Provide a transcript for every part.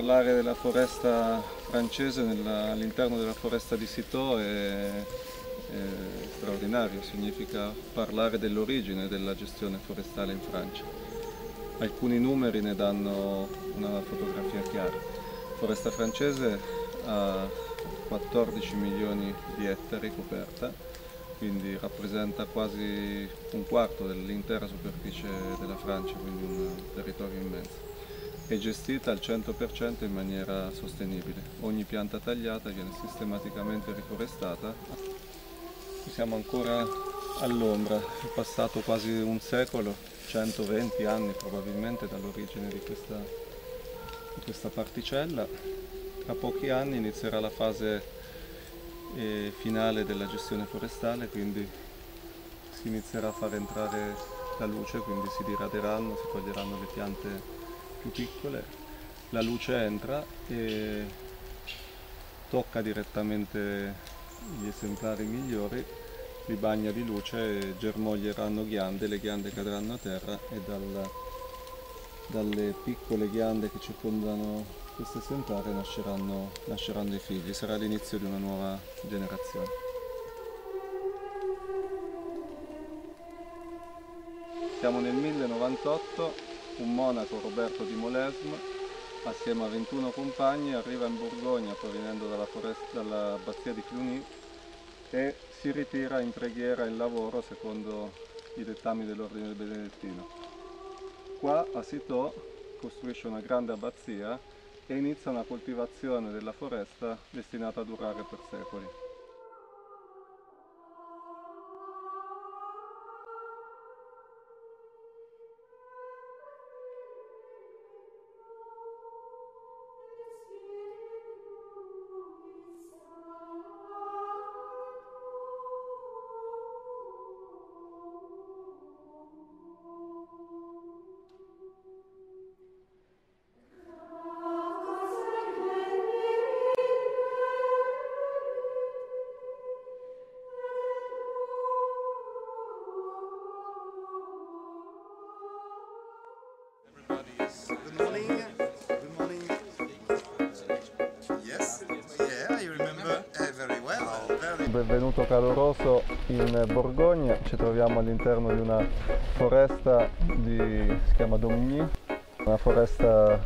parlare della foresta francese all'interno della foresta di Citeaux è straordinario, significa parlare dell'origine della gestione forestale in Francia. Alcuni numeri ne danno una fotografia chiara. La foresta francese ha 14 milioni di ettari coperta, quindi rappresenta quasi un quarto dell'intera superficie della Francia, quindi un territorio immenso. È gestita al 100% in maniera sostenibile. Ogni pianta tagliata viene sistematicamente riforestata. Siamo ancora all'ombra, è passato quasi un secolo, 120 anni probabilmente dall'origine di questa particella. Tra pochi anni inizierà la fase finale della gestione forestale, quindi si inizierà a far entrare la luce, quindi si diraderanno, si toglieranno le piante più piccole, la luce entra e tocca direttamente gli esemplari migliori, li bagna di luce e germoglieranno ghiande, le ghiande cadranno a terra e dalle piccole ghiande che circondano questo esemplare nasceranno i figli, sarà l'inizio di una nuova generazione. Siamo nel 1098, un monaco, Roberto di Molesme, assieme a 21 compagni arriva in Borgogna provenendo dall'abbazia di Cluny e si ritira in preghiera e in lavoro secondo i dettami dell'ordine del Benedettino. Qua a Citeaux costruisce una grande abbazia e inizia una coltivazione della foresta destinata a durare per secoli. Good morning. Good morning. Yes. Yeah, you remember very well. Benvenuto caloroso in Borgogna, ci troviamo all'interno di una foresta si chiama Domigny, una foresta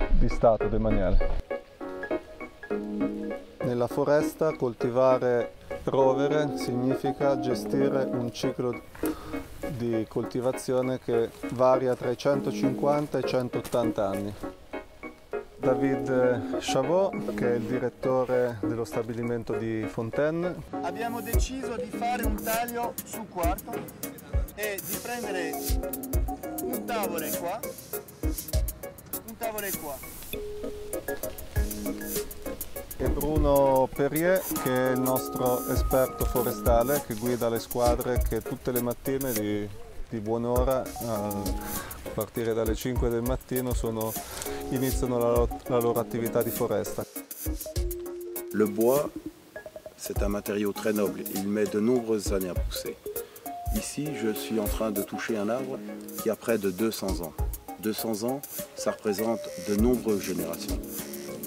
di stato demaniale. Nella foresta coltivare rovere significa gestire un ciclo di coltivazione che varia tra i 150 e i 180 anni. David Chavot, che è il direttore dello stabilimento di Fontaine. Abbiamo deciso di fare un taglio su quarto e di prendere un tavolo qua, un tavolo qua. E Bruno Perrier, che è il nostro esperto forestale, che guida le squadre che tutte le mattine di buon'ora, a partire dalle 5 del mattino, iniziano la loro attività di foresta. Le bois, c'est un matériau très noble. Il met de nombreuses années à pousser. Ici, je suis en train de toucher un arbre qui a près de 200 ans. 200 ans, ça représente de nombreuses générations.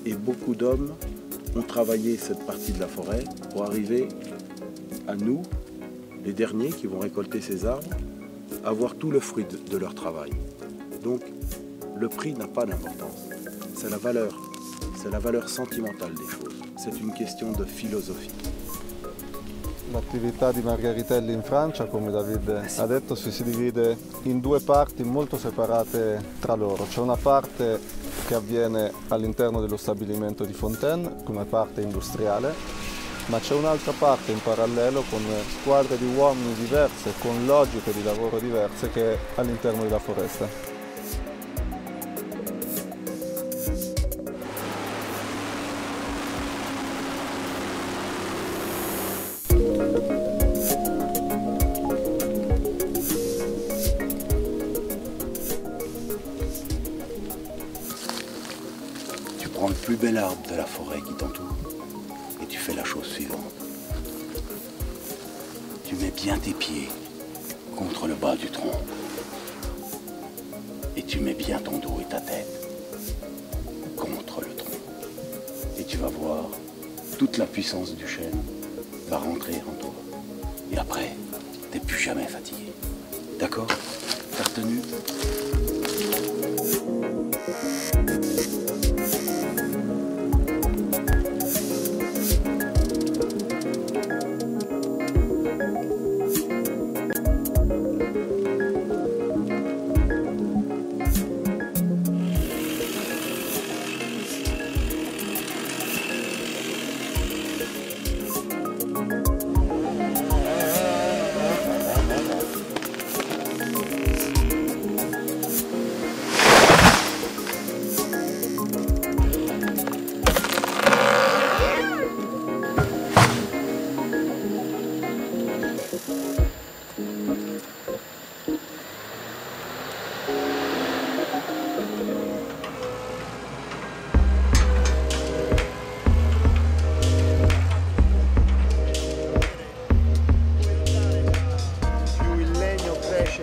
Et beaucoup d'hommes ont travaillé cette partie de la forêt pour arriver à nous, les derniers qui vont récolter ces arbres, avoir tout le fruit de leur travail. Donc, le prix n'a pas d'importance. C'est la valeur sentimentale des choses. C'est une question de philosophie. L'attività di Margheritelli in Francia, come David ha detto, si divide in due parti molto separate tra loro. C'è una parte che avviene all'interno dello stabilimento di Fontaine, come parte industriale, ma c'è un'altra parte in parallelo con squadre di uomini diverse, con logiche di lavoro diverse, che è all'interno della foresta. Tu prends le plus bel arbre de la forêt qui t'entoure et tu fais la chose suivante. Tu mets bien tes pieds contre le bas du tronc et tu mets bien ton dos et ta tête contre Et tu vas voir, toute la puissance du chêne va rentrer en toi. Et après, t'es plus jamais fatigué. D'accord? T'as retenu?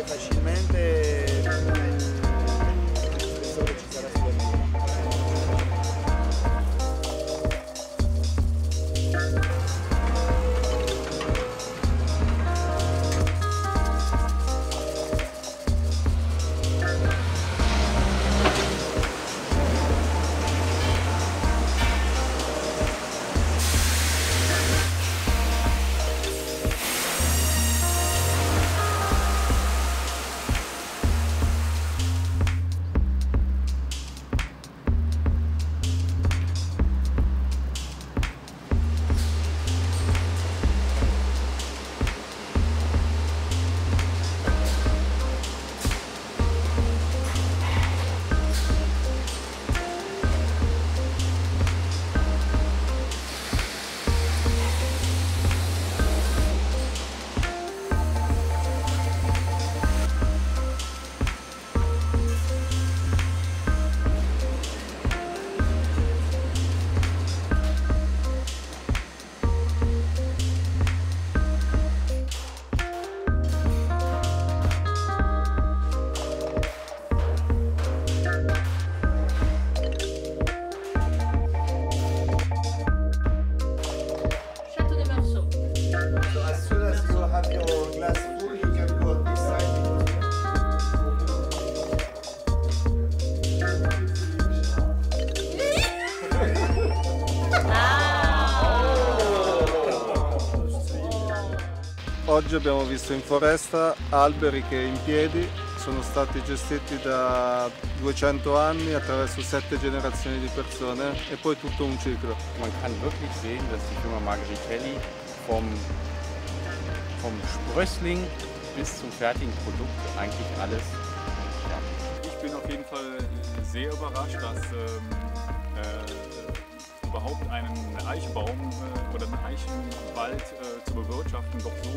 Facilmente il spessore ci sarà sicuramente. Oggi abbiamo visto in foresta alberi che in piedi sono stati gestiti da 200 anni attraverso 7 generazioni di persone e poi tutto un ciclo. Man kann wirklich sehen, dass die Firma Margheritelli vom Sprössling bis zum fertigen Produkt eigentlich alles schafft. Ich bin auf jeden Fall sehr überrascht, dass überhaupt einen Eichenbaum oder einen Eichenwald zu bewirtschaften doch so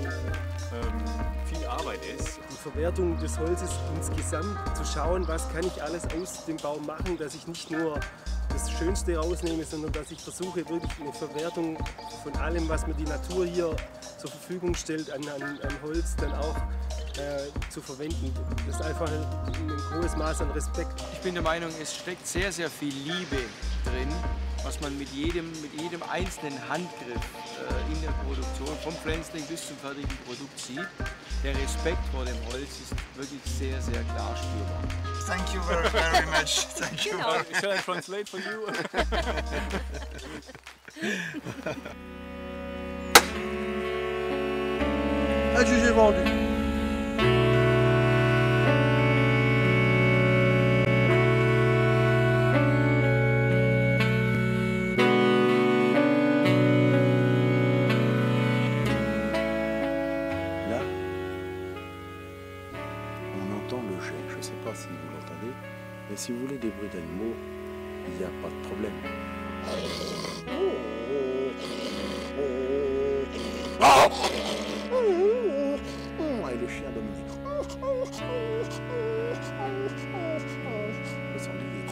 viel Arbeit ist. Die Verwertung des Holzes insgesamt, zu schauen, was kann ich alles aus dem Baum machen, dass ich nicht nur das Schönste rausnehme, sondern dass ich versuche, wirklich eine Verwertung von allem, was mir die Natur hier zur Verfügung stellt, an Holz dann auch zu verwenden. Das ist einfach ein hohes Maß an Respekt. Ich bin der Meinung, es steckt sehr, sehr viel Liebe drin, was man mit jedem einzelnen Handgriff in der Produktion, vom Pflänzling bis zum fertigen Produkt sieht. Der Respekt vor dem Holz ist wirklich sehr, sehr klar spürbar. Thank you very, very much. Thank you. Shall I translate for you? Adjugé vendu. Je ne sais pas si vous l'entendez, mais si vous voulez des bruits d'animaux, il n'y a pas de problème. Et le chien Dominique. Le sanglier.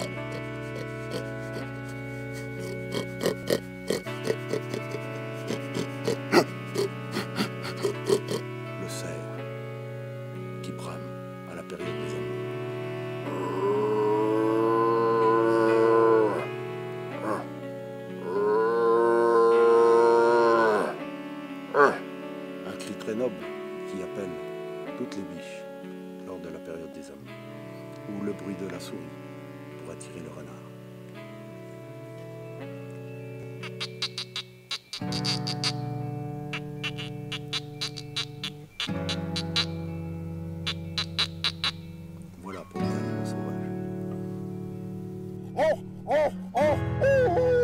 Le cerf qui brame à la période des amours. toutes les biches lors de la période des amours, ou le bruit de la souris pour attirer le renard. Voilà pour les animaux sauvages. Allez, allez, allez,